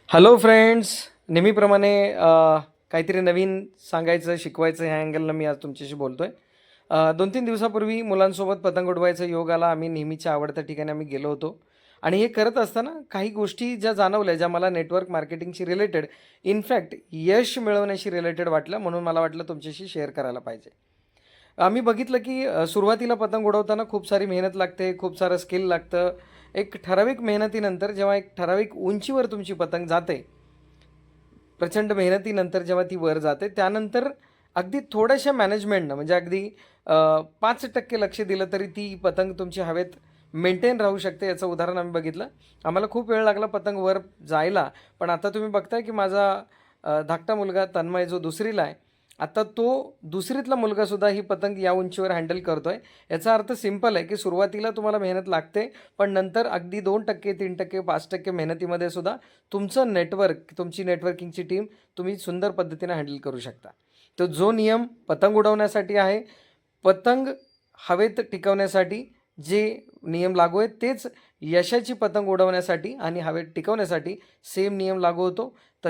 Hello friends, नेहमीप्रमाणे काहीतरी नवीन सांगायचं, शिकवायचं ह्या अँगलनं मी आज तुमच्याशी बोलतो आहे. 2-3 दिवसापूर्वी मुलांसोबत पतंग उडवायचा योग आला. आम्ही नेहमीच्या आवडत्या ठिकाणी आम्ही गेलो होतो आणि हे करत असताना काही गोष्टी ज्या जाणवल्या, ज्या मला नेटवर्क मार्केटिंगशी रिलेटेड, इनफॅक्ट यश मिळवण्याशी रिलेटेड वाटलं, म्हणून मला वाटलं तुमच्याशी शेअर करायला पाहिजे. आम्ही बघितलं की सुरुवातीला पतंग उडवताना खूप सारी मेहनत लागते, खूप सारं स्किल लागतं. एक ठराविक मेहनतीनंतर जेव्हा एक ठराविक उंचीवर तुमची पतंग जाते, प्रचंड मेहनतीनंतर जेव्हा ती वर जाते, त्यानंतर अगदी थोड्याशा मॅनेजमेंटनं म्हणजे अगदी 5% लक्ष दिलं तरी ती पतंग तुमची हवेत मेंटेन राहू शकते. याचं उदाहरण आम्ही बघितलं. आम्हाला खूप वेळ लागला पतंग वर जायला, पण आता तुम्ही बघताय की माझा धाकटा मुलगा तन्मय जो दुसरीला आहे, आता तो दुसरीतला मुलगासुद्धा ही पतंग या उंचीवर हँडल करतो आहे. याचा अर्थ सिंपल आहे की सुरुवातीला तुम्हाला मेहनत लागते, पण नंतर अगदी 2%, 3%, 5% मेहनतीमध्ये सुद्धा तुमचं नेटवर्क, तुमची नेटवर्किंगची टीम तुम्ही सुंदर पद्धतीने हँडल करू शकता. तर जो नियम पतंग उडवण्यासाठी आहे, पतंग हवेत टिकवण्यासाठी जे नियम लागू आहेत, तेच यशाची पतंग उडवण्यासाठी आणि हवेत टिकवण्यासाठी सेम नियम लागू होतो. तर